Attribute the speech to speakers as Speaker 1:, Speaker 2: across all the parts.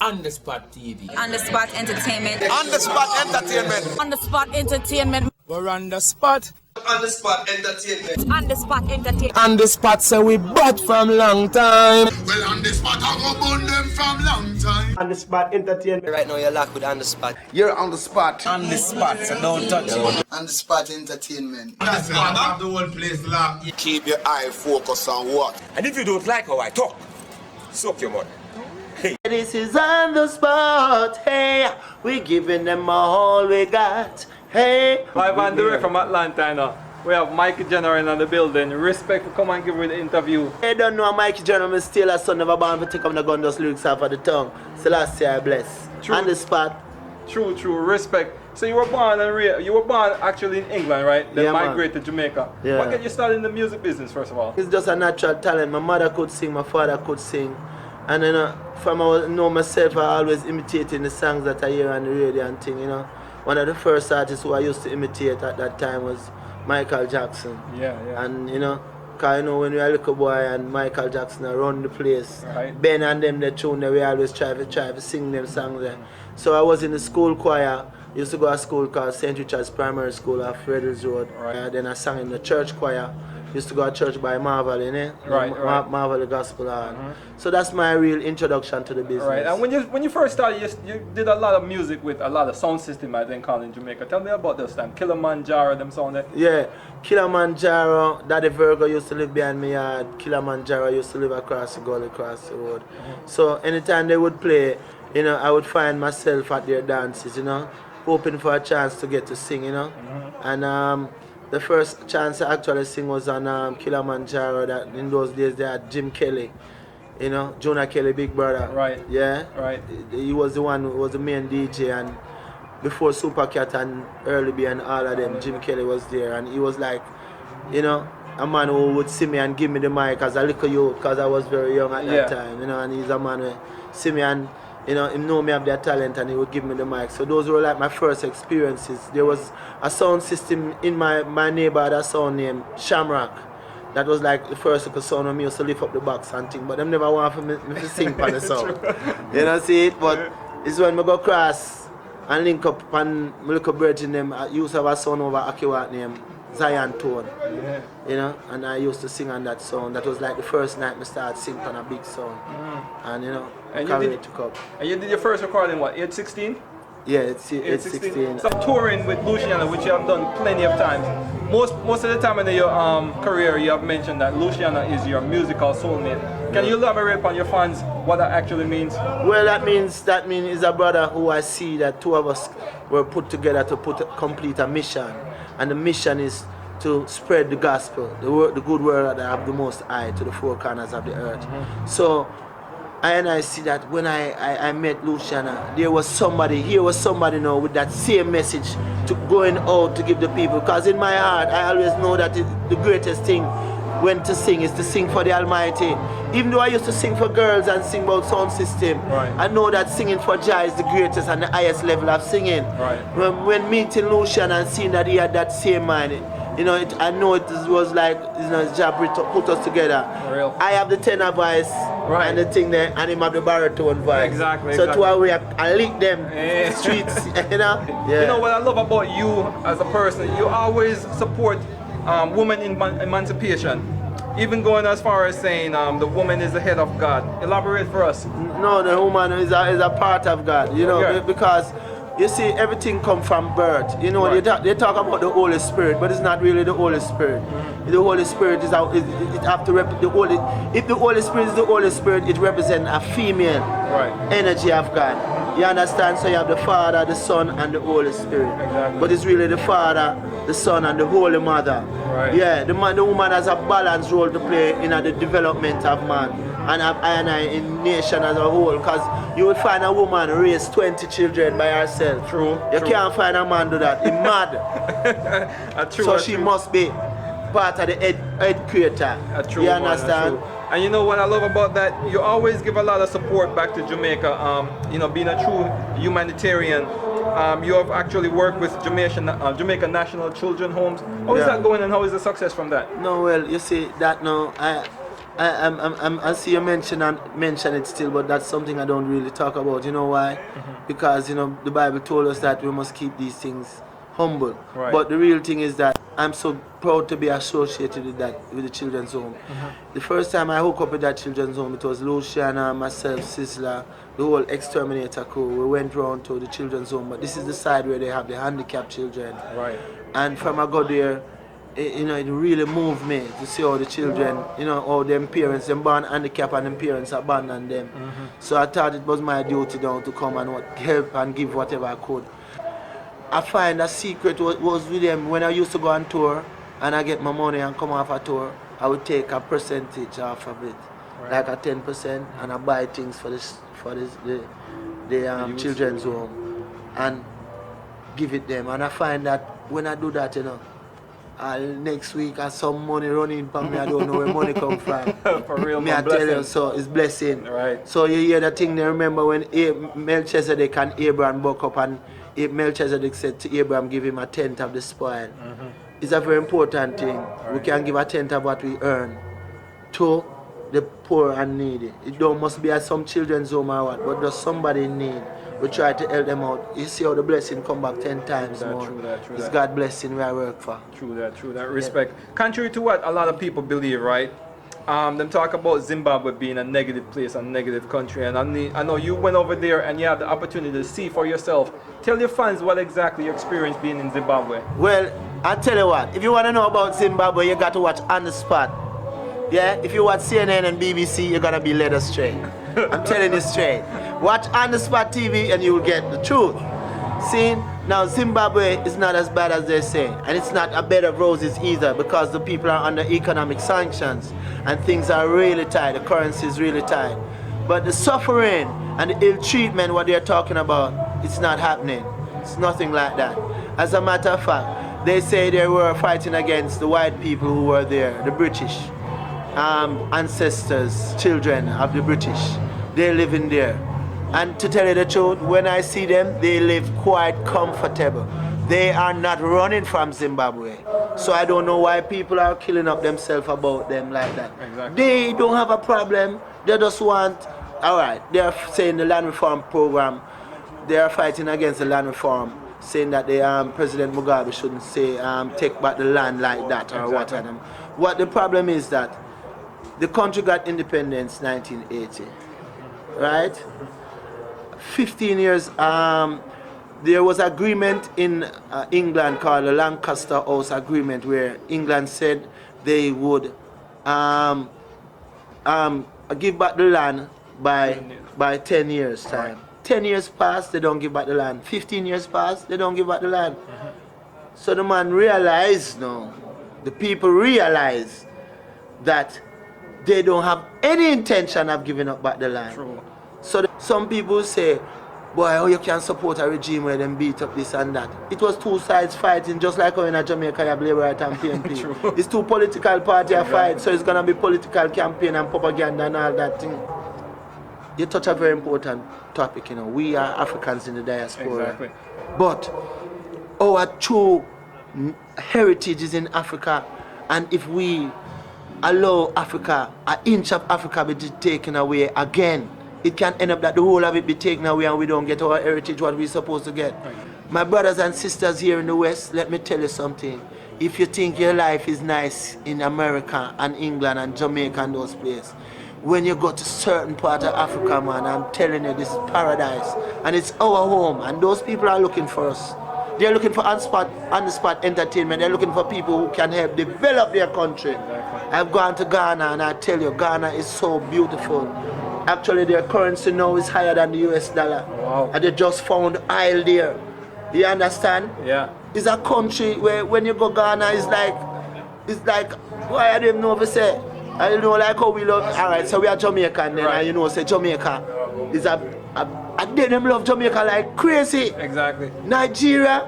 Speaker 1: On the Spot TV.
Speaker 2: On the Spot Entertainment.
Speaker 3: On the Spot Entertainment.
Speaker 2: On the Spot Entertainment.
Speaker 1: We're on the spot.
Speaker 3: On the Spot Entertainment.
Speaker 2: On the Spot Entertainment.
Speaker 1: On the spot, so we bought from long time.
Speaker 3: Well, on the Spot, I go burn them from long time.
Speaker 4: On the Spot Entertainment.
Speaker 5: Right now you're locked with On the Spot.
Speaker 3: You're on the Spot.
Speaker 1: On the spot, so don't touch it.
Speaker 3: On the Spot Entertainment. On the Spot, have the whole place locked. Keep your eye focused on what?
Speaker 6: And if you don't like how I talk, suck your mother.
Speaker 4: This is On the Spot. Hey, we giving them all we got. Hey.
Speaker 7: Live and direct from Atlanta now. We have Mikey General in the building. Respect for come and give me the interview.
Speaker 4: I don't know Mikey General is still a son of a band for take up the gun those lyrics off of the tongue. So last year I bless.
Speaker 7: True.
Speaker 4: On the Spot.
Speaker 7: True, respect. So you were born actually in England, right? Then
Speaker 4: Yeah, man.
Speaker 7: migrated to Jamaica.
Speaker 4: Yeah.
Speaker 7: What get you started in the music business first of all?
Speaker 4: It's just a natural talent. My mother could sing, my father could sing. And from I know myself, I always imitating the songs that I hear on the radio and thing, One of the first artists who I used to imitate at that time was Michael Jackson.
Speaker 7: Yeah.
Speaker 4: And cause when we were a little boy and Michael Jackson run the place,
Speaker 7: Right.
Speaker 4: Ben and them the tune we always try to sing them songs there. So I was in the school choir. Used to go to school called St. Richard's Primary School off Frederick's Road.
Speaker 7: Right.
Speaker 4: Then I sang in the church choir. Used to go to church by Marvel,
Speaker 7: Right.
Speaker 4: Marvel the Gospel Hall. So that's my real introduction to the business.
Speaker 7: Right. And when you first started, you did a lot of music with a lot of sound system I think called in Jamaica. Tell me about this time. Kilimanjaro, them sound there.
Speaker 4: Yeah, Kilimanjaro, Daddy Virgo used to live behind me yard. Kilimanjaro used to live across the gully, across the road. So anytime they would play, I would find myself at their dances, hoping for a chance to get to sing, And the first chance I actually sing was on Kilimanjaro. That in those days they had Jim Kelly, Jonah Kelly, big brother.
Speaker 7: Right.
Speaker 4: Yeah.
Speaker 7: Right.
Speaker 4: He was the one who was the main DJ, and before Supercat and Early B and all of them, Jim Kelly was there, and he was like, a man who would see me and give me the mic as a little youth, because I was very young at that time, and he's a man who see me and he know me have their talent and he would give me the mic. So those were like my first experiences. There was a sound system in my neighborhood, a sound named Shamrock. That was like the first little sound when me used to lift up the box and thing. But them never want for me to sing on the sound. See it? But it's when I go across and link up and my little bridge in them. I used to have a son over Akiwat named Zion Tone.
Speaker 7: Yeah.
Speaker 4: And I used to sing on that song. That was like the first night I started singing on a big song. And
Speaker 7: And
Speaker 4: carry
Speaker 7: you
Speaker 4: it to cup.
Speaker 7: And you did your first recording what, age 16?
Speaker 4: Yeah, it's 16.
Speaker 7: So touring with Luciano, which you have done plenty of times. Most of the time in your career, you have mentioned that Luciano is your musical soulmate. Can you elaborate on your fans what that actually means?
Speaker 4: Well, that means he's a brother who I see that two of us were put together to complete a mission, and the mission is to spread the gospel, the good word that have the most eye to the four corners of the earth. So I see that when I met Luciana, here was somebody now with that same message to going out to give the people. Because in my heart, I always know that the greatest thing when to sing is to sing for the Almighty. Even though I used to sing for girls and sing about sound system,
Speaker 7: right.
Speaker 4: I know that singing for Jah is the greatest and the highest level of singing.
Speaker 7: Right.
Speaker 4: When meeting Luciana and seeing that he had that same mind, I know it was like, Jah put us together.
Speaker 7: Real.
Speaker 4: I have the tenor voice,
Speaker 7: right.
Speaker 4: And the thing there, and him have the baritone voice.
Speaker 7: Exactly.
Speaker 4: So to our way, I link them streets,
Speaker 7: Yeah. You know what I love about you as a person? You always support women emancipation. Even going as far as saying the woman is the head of God. Elaborate for us.
Speaker 4: No, the woman is a part of God,
Speaker 7: Okay.
Speaker 4: because you see, everything comes from birth.
Speaker 7: Right.
Speaker 4: They talk about the Holy Spirit, but it's not really the Holy Spirit. The Holy Spirit is it have to the Holy. If the Holy Spirit is the Holy Spirit, it represents a female energy of God. You understand? So you have the Father, the Son, and the Holy Spirit.
Speaker 7: Exactly.
Speaker 4: But it's really the Father, the Son, and the Holy Mother.
Speaker 7: Right.
Speaker 4: Yeah, the woman has a balanced role to play in the development of man. And I in nation as a whole, because you will find a woman raise 20 children by herself.
Speaker 7: True.
Speaker 4: You can't find a man do that. He's mad. So she must be part of the head creator. You understand?
Speaker 7: And you know what I love about that? You always give a lot of support back to Jamaica. Being a true humanitarian. You have actually worked with Jamaica National Children's Homes. How is that going and how is the success from that?
Speaker 4: No, well, you see that now. I see you mention it still, but that's something I don't really talk about. You know why? Because you know the Bible told us that we must keep these things humble.
Speaker 7: Right.
Speaker 4: But the real thing is that I'm so proud to be associated with that, with the children's home. The first time I hooked up with that children's home, it was Luciana, myself, Sizzler, the whole exterminator crew. We went round to the children's home, but this is the side where they have the handicapped children.
Speaker 7: Right.
Speaker 4: And from I got there, you know, it really moved me to see how the children, you know, how them parents, them born handicapped and them parents abandon them. So I thought it was my duty now to come and help and give whatever I could. I find a secret was with them when I used to go on tour and I get my money and come off a tour, I would take a percentage off of it, like a 10%, and I buy things for the children's home and give it them. And I find that when I do that, you know, next week I have some money running for me. I don't know where money come from.
Speaker 7: For real,
Speaker 4: me I tell you, so it's blessing.
Speaker 7: Right.
Speaker 4: So you hear the thing. They remember when Melchizedek and Abraham woke up, and Melchizedek said to Abraham, give him a tenth of the spoil. It's a very important thing. Right. We can give a tenth of what we earn to the poor and needy. It don't must be at some children's home or what, but there's somebody in need. We try to help them out. You see how the blessing come back 10 times more.
Speaker 7: True
Speaker 4: it's God blessing where I work for.
Speaker 7: True that. Respect. Yeah. Contrary to what a lot of people believe, right? Them talk about Zimbabwe being a negative place, a negative country, and I know you went over there and you had the opportunity to see for yourself. Tell your fans what exactly you experienced being in Zimbabwe.
Speaker 4: Well, I tell you what, if you want to know about Zimbabwe, you got to watch On the Spot. Yeah, if you watch CNN and BBC, you're gonna be led astray. I'm telling you straight. Watch On the Spot TV and you will get the truth. See, now Zimbabwe is not as bad as they say, and it's not a bed of roses either, because the people are under economic sanctions and things are really tight. The currency is really tight. But the suffering and the ill treatment, what they're talking about, it's not happening. It's nothing like that. As a matter of fact, they say they were fighting against the white people who were there, the British. Ancestors, children of the British, they live in there. And to tell you the truth, when I see them, they live quite comfortable. They are not running from Zimbabwe. So I don't know why people are killing up themselves about them like that.
Speaker 7: Exactly.
Speaker 4: They don't have a problem. They just want, all right, they're saying the land reform program, they are fighting against the land reform, saying that the President Mugabe shouldn't say take back the land like that or
Speaker 7: exactly.
Speaker 4: What the problem is that the country got independence 1980, right? 15 years, there was agreement in England called the Lancaster House Agreement, where England said they would give back the land by 10 years time. 10 years passed, they don't give back the land. 15 years passed, they don't give back the land. So the man realized now, the people realize that they don't have any intention of giving up back the land.
Speaker 7: True.
Speaker 4: So some people say, boy, how you can support a regime where them beat up this and that. It was two sides fighting, just like how in Jamaica you have Labour Right and PNP. It's two political parties fight, so it's going to be political campaign and propaganda and all that thing. You touch a very important topic, you know. We are Africans in the diaspora.
Speaker 7: Exactly.
Speaker 4: But our true heritage is in Africa, and if we allow Africa, an inch of Africa be taken away again, it can end up that the whole of it be taken away and we don't get our heritage, what we're supposed to get. Right. My brothers and sisters here in the West, let me tell you something. If you think your life is nice in America and England and Jamaica and those places, when you go to certain part of Africa, man, I'm telling you, this is paradise. And it's our home, and those people are looking for us. They're looking for on-the-spot entertainment. They're looking for people who can help develop their country. Exactly. I've gone to Ghana, and I tell you, Ghana is so beautiful. Actually, their currency now is higher than the US dollar.
Speaker 7: Wow.
Speaker 4: And they just found oil there. You understand?
Speaker 7: Yeah.
Speaker 4: It's a country where when you go Ghana, it's like, why I don't know if I say, I don't know like how we love, all right, so we are Jamaican then, right. And you know, say Jamaica is they them love Jamaica like crazy.
Speaker 7: Exactly.
Speaker 4: Nigeria,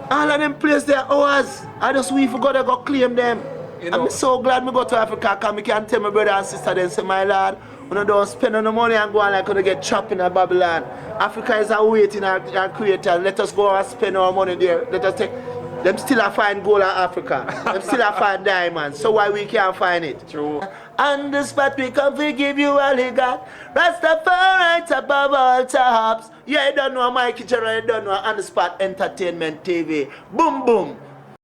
Speaker 4: all of them places they are ours. I just we forgot to go claim them. You know, I'm so glad we go to Africa because I can tell my brother and sister then say, my lad, when I don't spend no money and go on like when I get trapped in Babylon. Africa is awaiting our creator. Let us go and spend our money there. Let us take. Them still a find gold in Africa. Them still a find diamonds. So why we can't find it?
Speaker 7: True.
Speaker 4: On the spot we come to give you all he got. Rastafari above all tops. Yeah, you don't know Mikey Gerard, you don't know On the Spot Entertainment TV. Boom boom.